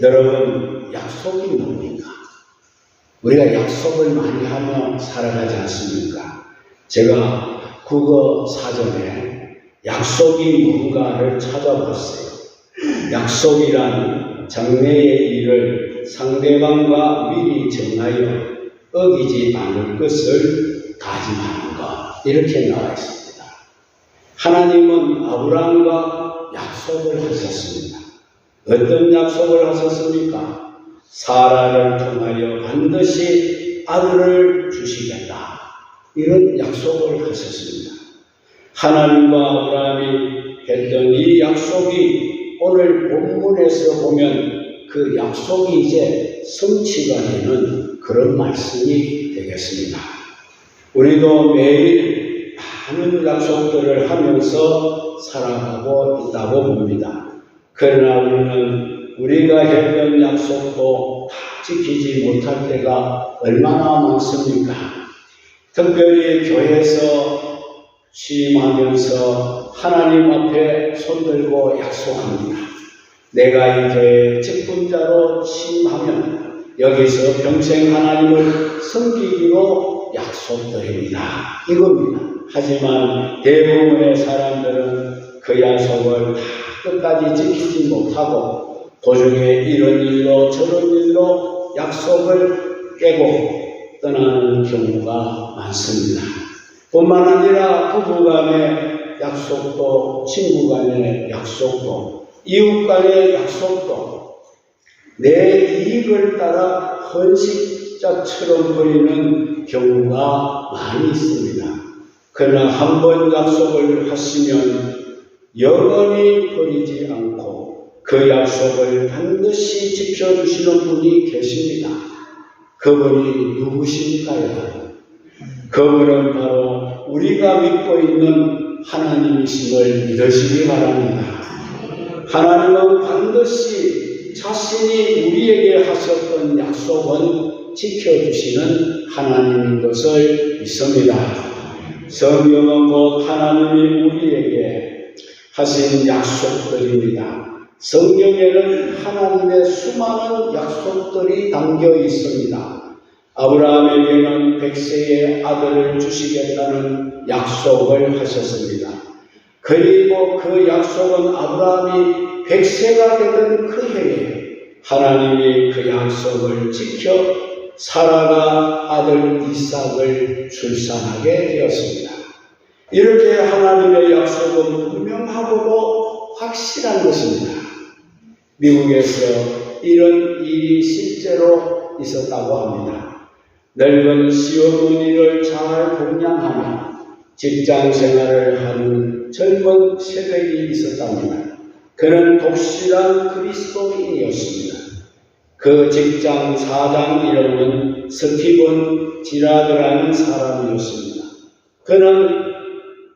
여러분, 약속이 뭡니까? 우리가 약속을 많이 하며 살아가지 않습니까? 제가 국어 사전에 약속이 뭔가를 찾아봤어요. 약속이란 장래의 일을 상대방과 미리 정하여 어기지 않을 것을 다짐하는 것, 이렇게 나와 있습니다. 하나님은 아브라함과 약속을 하셨습니다. 어떤 약속을 하셨습니까? 사라를 통하여 반드시 아들을 주시겠다, 이런 약속을 하셨습니다. 하나님과 아브라함이 했던 이 약속이 오늘 본문에서 보면 그 약속이 이제 성취가 되는 그런 말씀이 되겠습니다. 우리도 매일 많은 약속들을 하면서 살아가고 있다고 봅니다. 그러나 우리는 우리가 했던 약속도 다 지키지 못할 때가 얼마나 많습니까? 특별히 교회에서 취임하면서 하나님 앞에 손들고 약속합니다. 내가 이 교회의 직분자로 취임하면 여기서 평생 하나님을 섬기기로 약속드립니다, 이겁니다. 하지만 대부분의 사람들은 그 약속을 다 끝까지 지키지 못하고 도중에 이런 일로 저런 일로 약속을 깨고 떠나는 경우가 많습니다. 뿐만 아니라 부부 간의 약속도, 친구 간의 약속도, 이웃 간의 약속도 내 이익을 따라 헌신자처럼 버리는 경우가 많이 있습니다. 그러나 한 번 약속을 하시면 영원히 버리지 않고 그 약속을 반드시 지켜주시는 분이 계십니다. 그분이 누구십니까, 여러분? 그분은 바로 우리가 믿고 있는 하나님이심을 믿으시기 바랍니다. 하나님은 반드시 자신이 우리에게 하셨던 약속은 지켜주시는 하나님인 것을 믿습니다. 성경은 곧 하나님이 우리에게 하신 약속들입니다. 성경에는 하나님의 수많은 약속들이 담겨 있습니다. 아브라함에게는 100세의 아들을 주시겠다는 약속을 하셨습니다. 그리고 그 약속은 아브라함이 100세가 되던 그 해에 하나님이 그 약속을 지켜 사라가 아들 이삭을 출산하게 되었습니다. 이렇게 하나님의 약속은 분명하고도 확실한 것입니다. 미국에서 이런 일이 실제로 있었다고 합니다. 늙은 시어머니를 잘 공양하며 직장 생활을 하는 젊은 새댁이 있었답니다. 그는 독실한 그리스도인이었습니다. 그 직장 사장 이름은 스티븐 지라드라는 사람이었습니다. 그는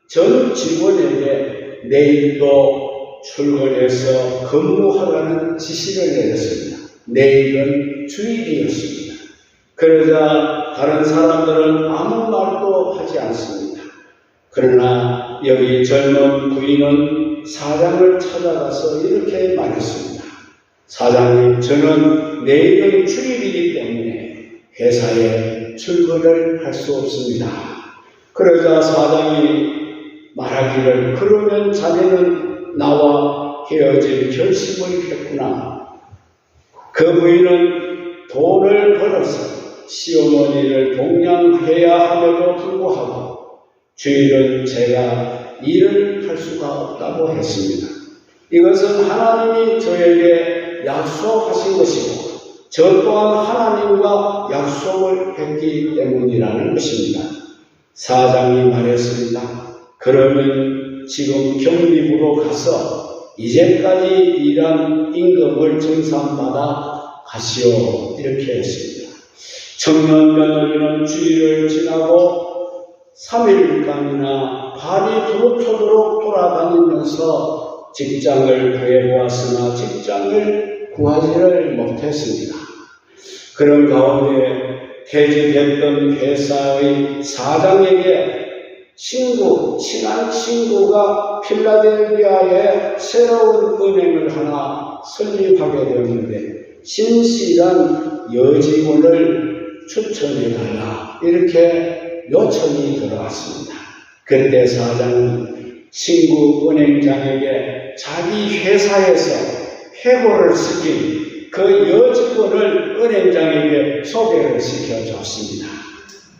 전 직원에게 내일도 출근해서 근무하라는 지시를 내렸습니다. 내일은 주일이었습니다. 그러자 다른 사람들은 아무 말도 하지 않습니다. 그러나 여기 젊은 부인은 사장을 찾아가서 이렇게 말했습니다. 사장님, 저는 내일은 주일이기 때문에 회사에 출근을 할 수 없습니다. 그러자 사장이 말하기를, 그러면 자네는 나와 헤어질 결심을 했구나. 그 부인은 돈을 벌어서 시어머니를 동양해야 함에도 불구하고 주일은 제가 일을 할 수가 없다고 했습니다. 이것은 하나님이 저에게 약속하신 것이고 저 또한 하나님과 약속을 했기 때문이라는 것입니다. 사장이 말했습니다. 그러면 지금 경비부로 가서 이제까지 일한 임금을 정산받아 가시오, 이렇게 했습니다. 청년 며느리는 주일을 지나고 3일간이나 발이 부르트도록 돌아다니면서 직장을 구해보았으나 직장을 구하지를 못했습니다. 그런 가운데 퇴직했던 회사의 사장에게 친한 친구가 필라델피아에 새로운 은행을 하나 설립하게 되었는데 진실한 여직원을 추천해달라 이렇게 요청이 들어왔습니다. 그때 사장은 친구 은행장에게 자기 회사에서 해고를 시킨 그 여직원을 은행장에게 소개를 시켜줬습니다.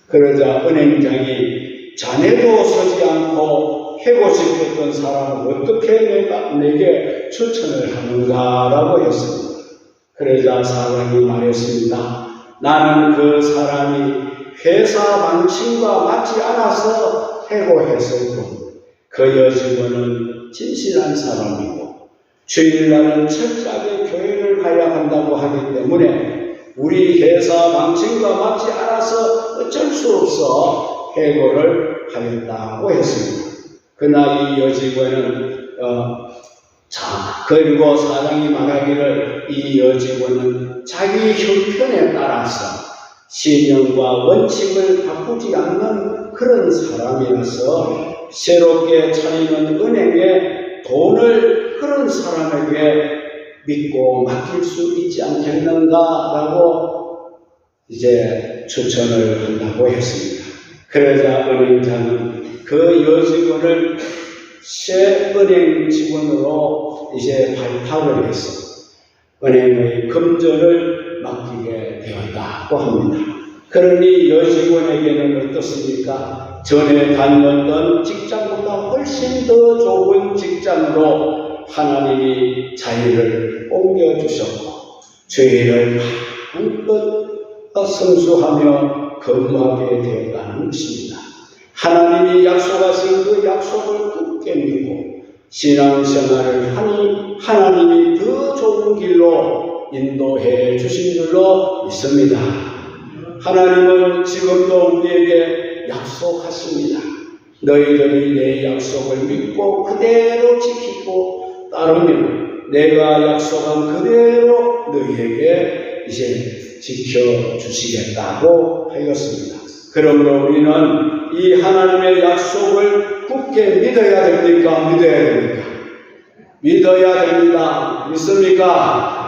그러자 은행장이 자네도 서지 않고 해고시켰던 사람을 어떻게 내게 추천을 하는가라고 했습니다. 그러자 사장이 말했습니다. 나는 그 사람이 회사 방침과 맞지 않아서 해고했을 뿐 그 여직원은 진실한 사람이고 주일날은 철저하게 교회를 가야 한다고 하기 때문에 우리 회사 방침과 맞지 않아서 어쩔 수 없어 해고를 하였다고 했습니다. 그러나 이 여직원은 그리고 사장이 말하기를 이 여직원은 자기 형편에 따라서 신념과 원칙을 바꾸지 않는 그런 사람이라서 새롭게 차리는 은행에 돈을 그런 사람에게 믿고 맡길 수 있지 않겠는가라고 이제 추천을 한다고 했습니다. 그러자 은행장은 그 여직원을 새 은행 직원으로 이제 발탁을 해서 은행의 금전을 맡기게 되었다고 합니다. 그러니 여직원에게는 어떻습니까? 전에 다녔던 직장보다 훨씬 더 좋은 직장으로 하나님이 자리를 옮겨주셨고 주일을 마음껏 성수하며 근무하게 되었다는 것입니다. 하나님이 약속하신 그 약속을 굳게 믿고 신앙생활을 하니 하나님이 더 좋은 길로 인도해 주신 줄로 믿습니다. 하나님은 지금도 우리에게 약속하십니다. 너희들이 내 약속을 믿고 그대로 지키고 따르면 내가 약속한 그대로 너희에게 이제 지켜주시겠다고 하였습니다. 그러므로 우리는 이 하나님의 약속을 굳게 믿어야 됩니까? 믿어야 됩니까? 믿어야 됩니다. 믿습니까?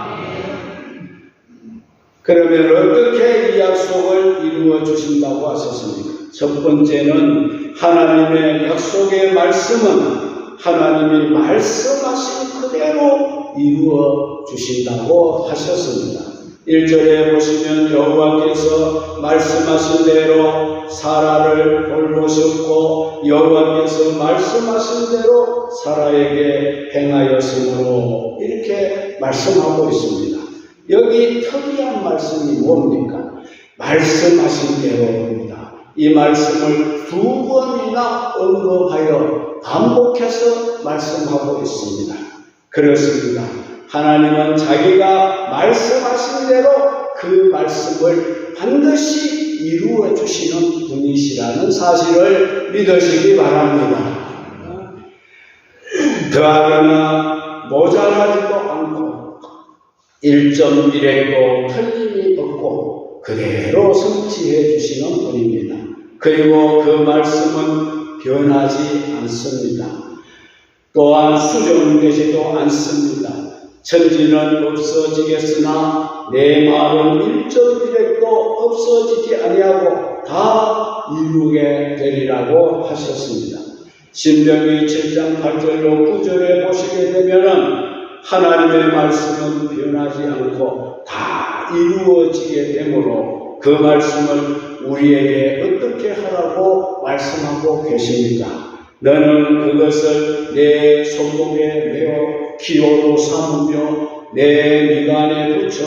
그러면 어떻게 이 약속을 이루어 주신다고 하셨습니까? 첫 번째는 하나님의 약속의 말씀은 하나님이 말씀하신 그대로 이루어 주신다고 하셨습니다. 1절에 보시면 여호와께서 말씀하신 대로 사라를 돌보셨고 여호와께서 말씀하신 대로 사라에게 행하였으므로 이렇게 말씀하고 있습니다. 여기 특이한 말씀이 뭡니까? 말씀하신 대로입니다. 이 말씀을 2번이나 언급하여 반복해서 말씀하고 있습니다. 그렇습니다. 하나님은 자기가 말씀하신 대로 그 말씀을 반드시 이루어 주시는 분이시라는 사실을 믿으시기 바랍니다. 더하거나 모자라지도 않고 1.1핵도 틀림이 없고 그대로 성취해 주시는 분입니다. 그리고 그 말씀은 변하지 않습니다. 또한 수정되지도 않습니다. 천지는 없어지겠으나 내 말은 1.1핵도 없어지지 아니하고 다 이루게 되리라고 하셨습니다. 신명기 7장 8절로 9절에 보시게 되면은 하나님의 말씀은 변하지 않고 다 이루어지게 되므로 그 말씀을 우리에게 어떻게 하라고 말씀하고 계십니까? 너는 그것을 내 손목에 메어 기호로 삼으며 내 미간에 붙여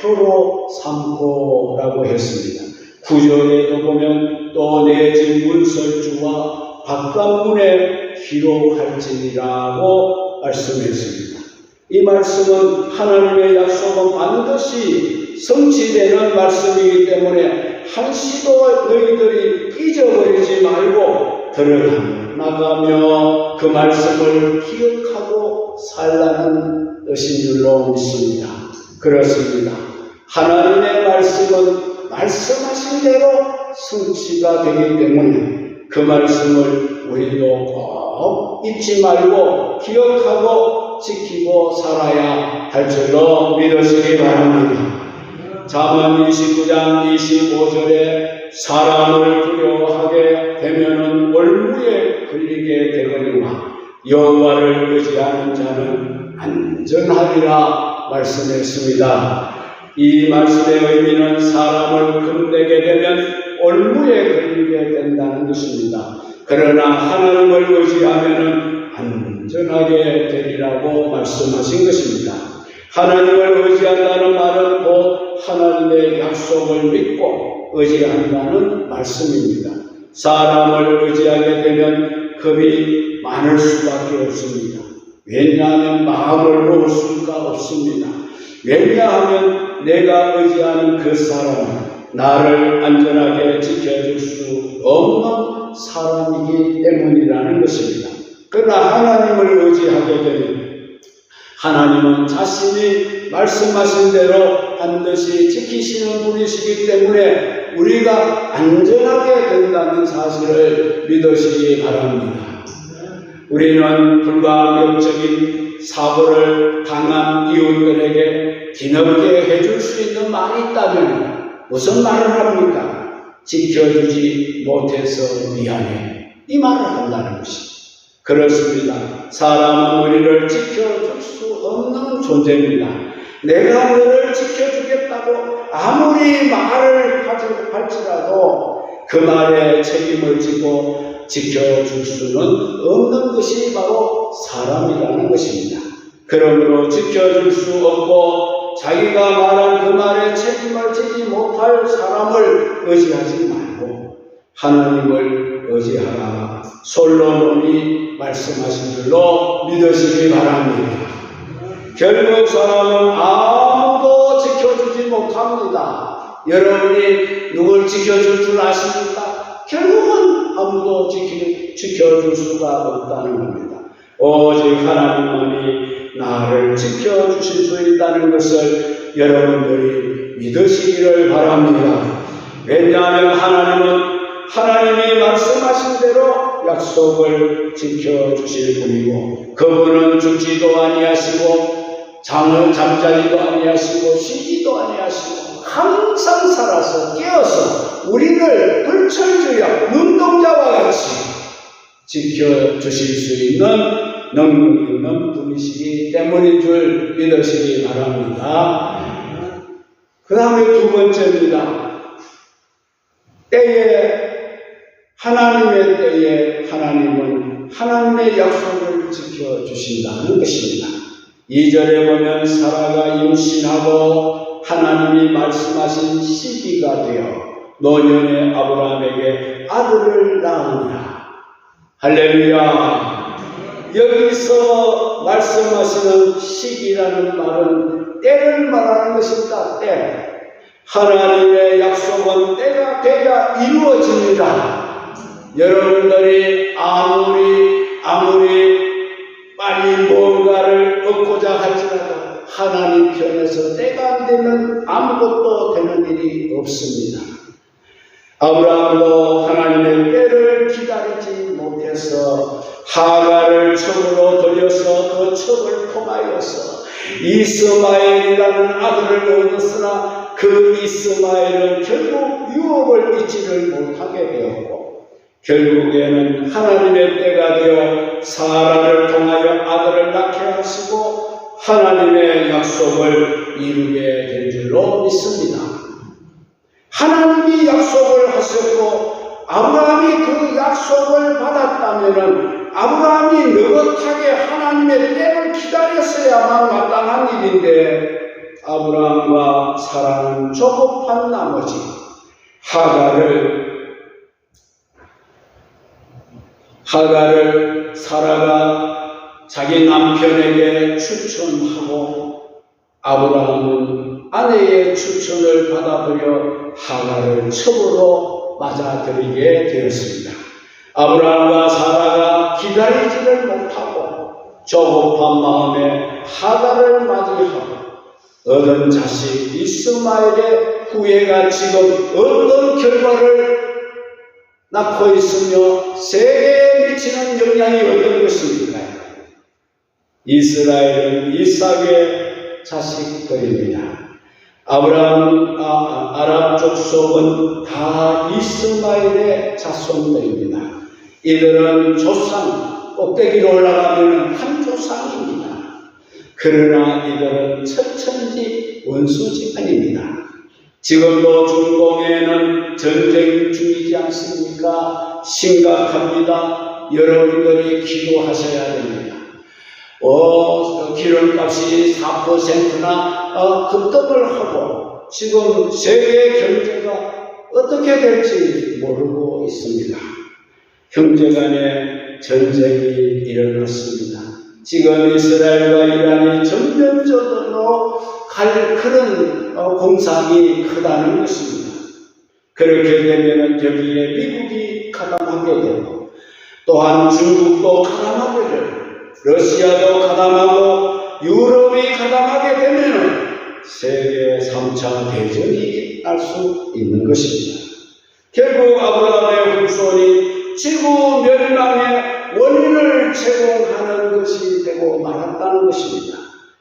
표로 삼고라고 했습니다. 9절에도 보면 또 내 집 문설주와 바깥문에 기록할지니라고 말씀했습니다. 이 말씀은 하나님의 약속은 반드시 성취되는 말씀이기 때문에 한시도 너희들이 잊어버리지 말고 들어가며 나가며 그 말씀을 기억하고 살라는 뜻인 줄로 믿습니다. 그렇습니다. 하나님의 말씀은 말씀하신 대로 성취가 되기 때문에 그 말씀을 우리도 꼭 잊지 말고 기억하고 지키고 살아야 할 줄로 믿으시기 바랍니다. 잠언 29장 25절에 사람을 두려워하게 되면은 올무에 걸리게 되거니와 여호와를 의지하는 자는 안전하리라 말씀했습니다. 이 말씀의 의미는 사람을 금되게 되면 올무에 걸리게 된다는 것입니다. 그러나 하나님을 의지하면은 안전하게 되리라고 말씀하신 것입니다. 하나님을 의지한다는 말은 곧 하나님의 약속을 믿고 의지한다는 말씀입니다. 사람을 의지하게 되면 겁이 많을 수밖에 없습니다. 왜냐하면 마음을 놓을 수가 없습니다. 왜냐하면 내가 의지하는 그 사람은 나를 안전하게 지켜줄 수 없는 사람이기 때문이라는 것입니다. 그러나 하나님을 의지하게 되면 하나님은 자신이 말씀하신 대로 반드시 지키시는 분이시기 때문에 우리가 안전하게 된다는 사실을 믿으시기 바랍니다. 우리는 불가항력적인 사고를 당한 이웃들에게 뒤늦게 해줄 수 있는 말이 있다면 무슨 말을 합니까? 지켜주지 못해서 미안해. 이 말을 한다는 것입니다. 그렇습니다. 사람은 우리를 지켜줄 수 없는 존재입니다. 내가 너를 지켜주겠다고 아무리 말을 할지라도 그 말에 책임을 지고 지켜줄 수는 없는 것이 바로 사람이라는 것입니다. 그러므로 지켜줄 수 없고 자기가 말한 그 말에 책임을 지지 못할 사람을 의지하지 말고 하나님을 의지하라. 솔로몬이 말씀하신 줄로 믿으시기 바랍니다. 결국 사람은 아무도 지켜주지 못합니다. 여러분이 누굴 지켜줄 줄 아십니까? 결국은 아무도 지켜줄 수가 없다는 겁니다. 오직 하나님만이 나를 지켜주실 수 있다는 것을 여러분들이 믿으시기를 바랍니다. 왜냐하면 하나님은 하나님이 말씀하신 대로 약속을 지켜주실 분이고 그분은 죽지도 아니하시고 잠자리도 아니하시고 쉬지도 아니하시고 항상 살아서 깨어서 우리를 불철주야 눈동자와 같이 지켜주실 수 있는 능력 있는 분이시기 때문인 줄 믿으시기 바랍니다. 그 다음에 두 번째입니다. 하나님의 때에 하나님은 하나님의 약속을 지켜주신다는 것입니다. 2절에 보면 사라가 임신하고 하나님이 말씀하신 시기가 되어 노년의 아브라함에게 아들을 낳으니라. 할렐루야. 여기서 말씀하시는 시기라는 말은 때를 말하는 것입니다. 때. 하나님의 약속은 때가 돼야 이루어집니다. 여러분들이 아무리 빨리 뭔가를 얻고자 할지라도 하나님 편에서 때가 안 되면 아무것도 되는 일이 없습니다. 아브라함도 하나님의 때를 기다리지 못해서 하가를 첩으로 들여서 그 첩을 통하여서 이스마엘이라는 아들을 얻었으나 그 이스마엘은 결국 유업을 잊지를 못하게 되었고 결국에는 하나님의 때가 되어 사라를 통하여 아들을 낳게 하시고 하나님의 약속을 이루게 된 줄로 믿습니다. 하나님이 약속을 하셨고 아브라함이 그 약속을 받았다면 아브라함이 느긋하게 하나님의 때를 기다렸어야만 마땅한 일인데 아브라함과 사라는 조급한 나머지 하가를 사라가 자기 남편에게 추천하고 아브라함은 아내의 추천을 받아들여 하가를 첩으로 맞아들이게 되었습니다. 아브라함과 사라가 기다리지를 못하고 조급한 마음에 하가를 맞이하고 얻은 자식 이스마엘의 후예가 지금 어떤 결과를 낳고 있으며 세계에 미치는 영향이 어떤 것입니까? 이스라엘은 이삭의 자식들입니다. 아브라함, 아랍 족속은 다 이스마엘의 자손들입니다. 이들은 조상, 꼭대기로 올라가면 한 조상입니다. 그러나 이들은 천천지 원수지간입니다. 지금도 중동에는 전쟁 중이지 않습니까? 심각합니다. 여러분들이 기도하셔야 됩니다. 기름값이 4%나 급등을 하고 지금 세계 경제가 어떻게 될지 모르고 있습니다. 형제간의 전쟁이 일어났습니다. 지금 이스라엘과 이란이 전면전으로 갈 그런 공상이 크다는 것입니다. 그렇게 되면 여기에 미국이 가담하게 되고 또한 중국도 가담하게 되고 러시아도 가담하고 유럽이 가담하게 되면 세계 3차 대전이 날 수 있는 것입니다. 결국 아브라함의 후손이 지구 멸망의 원인을 제공하는 것이 되고 말았다는 것입니다.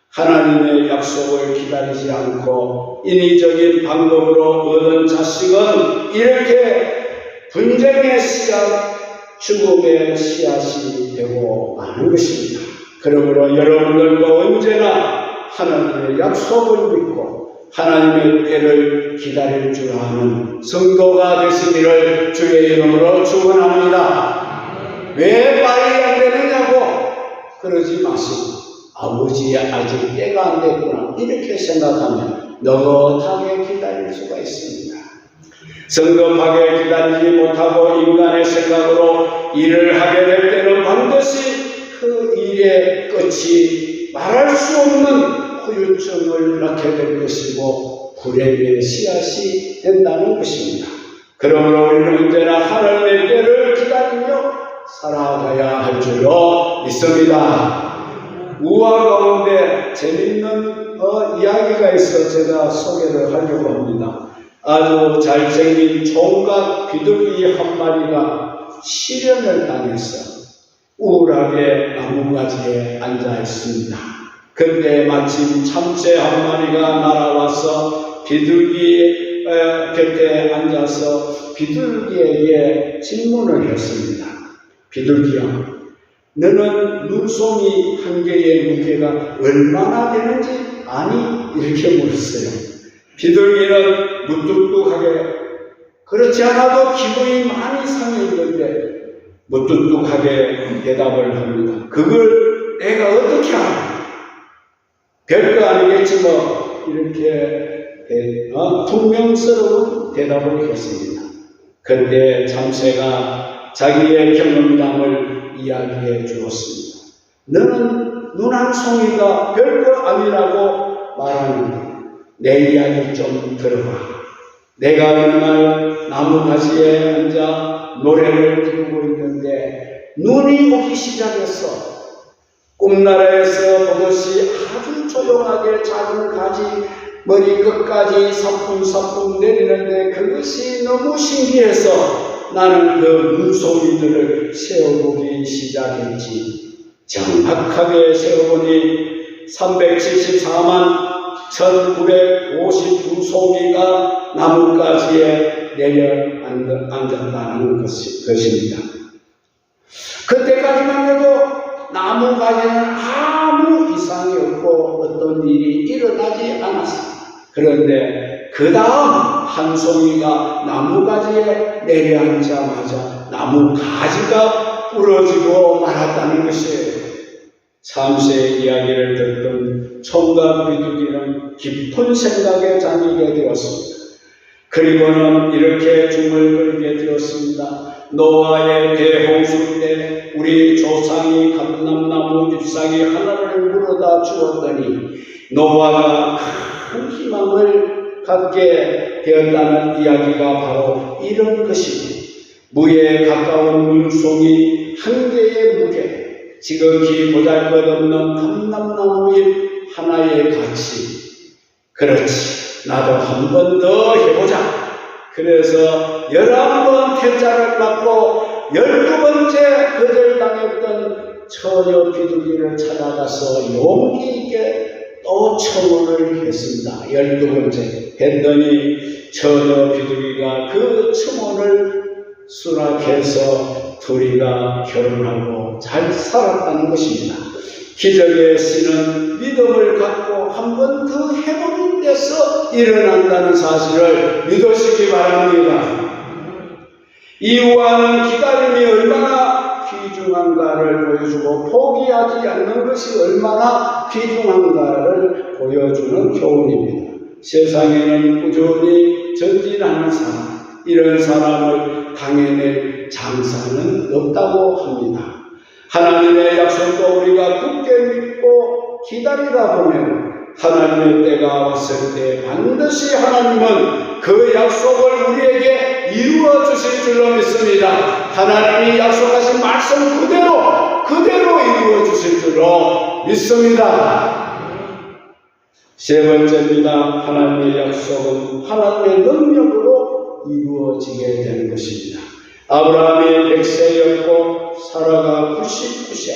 하나님의 약속을 기다리지 않고 인위적인 방법으로 얻은 자식은 이렇게 분쟁의 씨앗, 죽음의 씨앗이 되고 마는 것입니다. 그러므로 여러분들도 언제나 하나님의 약속을 믿고 하나님의 때를 기다릴 줄 아는 성도가 되시기를 주의 이름으로 축원합니다. 왜 빨리 안 되느냐고 그러지 마시고 아버지 아직 때가 안 됐구나 이렇게 생각하면 너긋하게 기다릴 수가 있습니다. 성급하게 기다리지 못하고 인간의 생각으로 일을 하게 될 때는 반드시 그 일의 끝이 말할 수 없는 후유증을 낳게 될 것이고 불행의 씨앗이 된다는 것입니다. 그러므로 우리는 언제나 하나님의 때를 기다리며 살아가야 할 줄로 믿습니다. 우화 가운데 재밌는 이야기가 있어 제가 소개를 하려고 합니다. 아주 잘생긴 총각 비둘기 한 마리가 실현을 당해서 우울하게 나무가지에 앉아 있습니다. 그때 마침 참새 한 마리가 날아와서 비둘기 곁에 앉아서 비둘기에게 질문을 했습니다. 비둘기야, 너는 눈송이 한 개의 무게가 얼마나 되는지 아니? 이렇게 물었어요. 비둘기는 무뚝뚝하게, 그렇지 않아도 기분이 많이 상해 있는데 무뚝뚝하게 대답을 합니다. 그걸 내가 어떻게 알아? 별거 아니겠지 뭐 이렇게 분명스러운 대답을 했습니다. 그때 참새가 자기의 경험담을 이야기해 주었습니다. 너는 눈 한 송이가 별거 아니라고 말하는데 내 이야기 좀 들어봐. 내가 어느 날 나무가지에 앉아 노래를 부르고 있는데 눈이 오기 시작했어. 꿈나라에서 보듯이 아주 조용하게 작은 가지 머리 끝까지 사뿐사뿐 내리는데 그것이 너무 신기해서 나는 그 눈송이들을 세어보기 시작했지. 정확하게 세어보니 374만 1952송이가 나뭇가지에 내려 앉았다는 것입니다. 그때까지만 해도 나무가지는 아무 이상이 없고 어떤 일이 일어나지 않았습니다. 그런데 그 다음 한 송이가 나무가지에 내려앉자마자 나무가지가 부러지고 말았다는 것이에요. 참새의 이야기를 듣던 총각 비둘기는 깊은 생각에 잠기게 되었습니다. 그리고는 이렇게 중얼거리게 되었습니다. 노아의 대홍수 때 우리 조상이 감람나무 잎사귀 하나를 물어다 주었더니 노아가 큰 희망을 갖게 되었다는 이야기가 바로 이런 것입니다. 무에 가까운 물송이 한 개의 무게, 지극히 보잘것없는 감람나무 잎 하나의 가치. 그렇지, 나도 한 번 더 해보자. 그래서 11번 퇴짜를 받고 12번째 거절당했던 처녀 비둘기를 찾아가서 용기 있게 또 청혼을 했습니다. 12번째 했더니 처녀 비둘기가 그 청혼을 수락해서 둘이가 결혼하고 잘 살았다는 것입니다. 기적의 씨는 믿음을 갖고 한 번 더 해보는 데서 일어난다는 사실을 믿으시기 바랍니다. 이유와는 기다림이 얼마나 귀중한가를 보여주고 포기하지 않는 것이 얼마나 귀중한가를 보여주는 교훈입니다. 세상에는 꾸준히 전진하는 사람, 이런 사람을 당해낼 장사는 없다고 합니다. 하나님의 약속도 우리가 굳게 믿고 기다리다 보면 하나님의 때가 왔을 때 반드시 하나님은 그 약속을 우리에게 이루어 주실 줄로 믿습니다. 하나님이 약속하신 말씀 그대로 이루어 주실 줄로 믿습니다. 세 번째입니다. 하나님의 약속은 하나님의 능력으로 이루어지게 되는 것입니다. 아브라함이 100세였고 사라가 99세.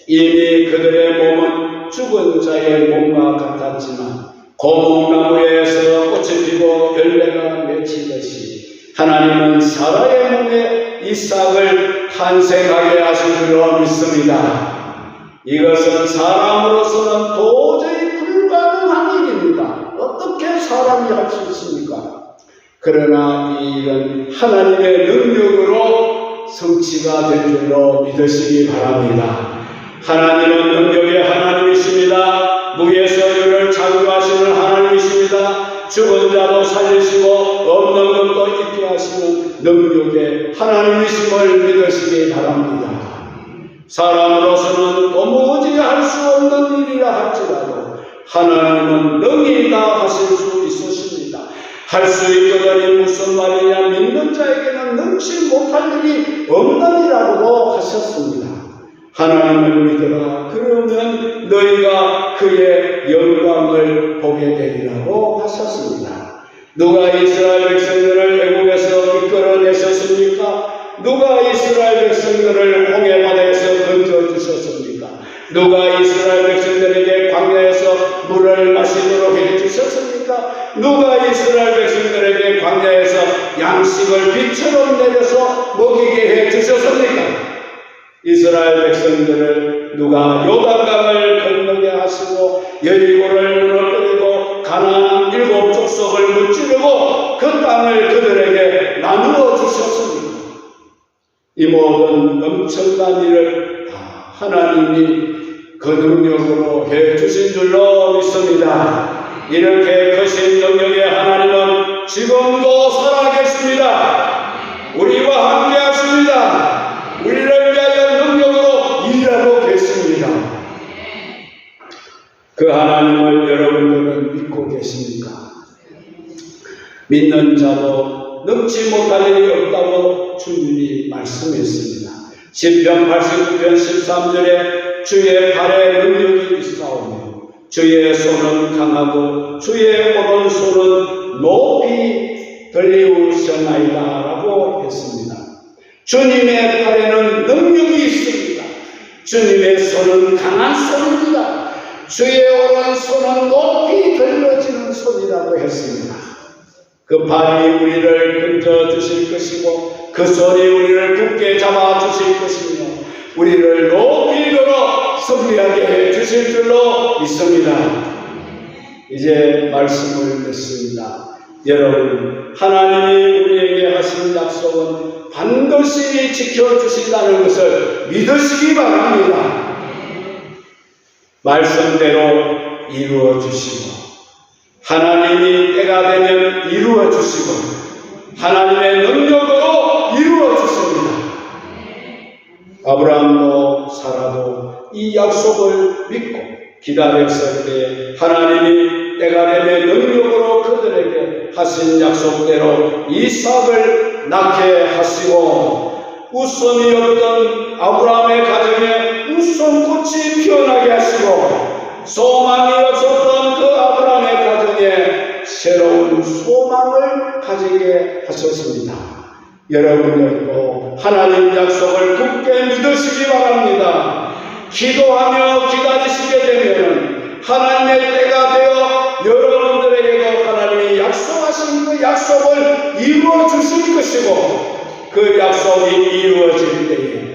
이미 그들의 몸은 죽은 자의 몸과 같았지만 고목나무에서 꽃이 피고 열매가 맺히듯이 하나님은 사라의 몸에 이삭을 탄생하게 하신 줄로 믿습니다. 이것은 사람으로서는 도저히 불가능한 일입니다. 어떻게 사람이 할 수 있습니까? 그러나 이 일은 하나님의 능력으로 성취가 된 줄로 믿으시기 바랍니다. 하나님은 능력의 하나님이십니다. 무에서 유를 창조하시는 하나님이십니다. 죽은 자도 살리시고 없는 것도 있게 하시는 능력의 하나님이심을 믿으시기 바랍니다. 사람으로서는 도무지 할 수 없는 일이라 할지라도 하나님은 능히 다 하실 수 있으십니다. 할 수 있거든이 무슨 말이냐, 믿는 자에게는 능치 못할 일이 없느니라고도 하셨습니다. 하나님을 믿으라, 그러면 너희가 그의 영광을 보게 되리라고 하셨습니다. 누가 이스라엘 백성들을 애국에서 이끌어내셨습니까? 누가 이스라엘 백성들을 홍해바다에서 건져주셨습니까? 누가 이스라엘 백성들에게 광야에서 물을 마시도록 해주셨습니까? 누가 이스라엘 백성들에게 광야에서 양식을 비처럼 내려서 먹이게 해주셨습니까? 이스라엘 백성들을 누가 요단강을 건너게 하시고 여리고를 무너뜨리고 가나안 7 족속을 무찌르고 그 땅을 그들에게 나누어 주셨습니다. 이 모든 엄청난 일을 하나님이 그 능력으로 해주신 줄로 믿습니다. 이렇게 크신 능력의 하나님은 지금도 살아계십니다. 우리와 함께 하십니다. 우리를 위하여 능력으로 일하고 계십니다. 그 하나님을 여러분들은 믿고 계십니까? 믿는 자도 능치 못할 일이 없다고 주님이 말씀했습니다. 시편 89편 13절에 주의 발에 능력이 있사오며 주의 손은 강하고 주의 오른손은 높이 들리우셨나이다 라고 했습니다. 주님의 팔에는 능력이 있습니다. 주님의 손은 강한 손입니다. 주의 오른손은 높이 들려지는 손이라고 했습니다. 그 발이 우리를 건져주실 것이고 그 손이 우리를 굳게 잡아주실 것이며 우리를 높이 들어 승리하게 해주실 줄로 믿습니다. 이제 말씀을 맺습니다. 여러분, 하나님이 우리에게 하신 약속은 반드시 지켜주신다는 것을 믿으시기 바랍니다. 말씀대로 이루어 주시고 하나님이 때가 되면 이루어 주시고 하나님의 능력으로 이루어 주십니다. 아브라함도 사라도 이 약속을 믿고 기다렸을 때 하나님이 때가 되면 능력으로 그들에게 하신 약속대로 이삭을 낳게 하시고 웃음이 없던 아브라함의 가정에 웃음꽃이 피어나게 하시고 소망이 없었던 그 아브라함의 가정에 새로운 소망을 가지게 하셨습니다. 여러분들도 하나님 약속을 굳게 믿으시기 바랍니다. 기도하며 기다리시게 되면 하나님의 때가 되어 여러분들에게도 하나님이 약속하신 그 약속을 이루어 주실 것이고, 그 약속이 이루어질 때에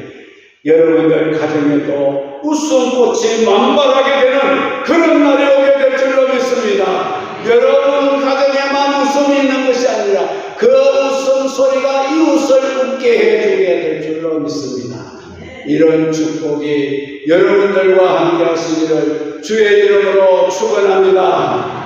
여러분들 가정에도 웃음꽃이 만발하게 되는 그런 날이 오게 될 줄로 믿습니다. 여러분 가정에만 웃음이 있는 것이 아니라 그 웃음 소리가 이웃을 웃게 해주게 될 줄로 믿습니다. 이런 축복이 여러분들과 함께 하시기를 주의 이름으로 축원합니다.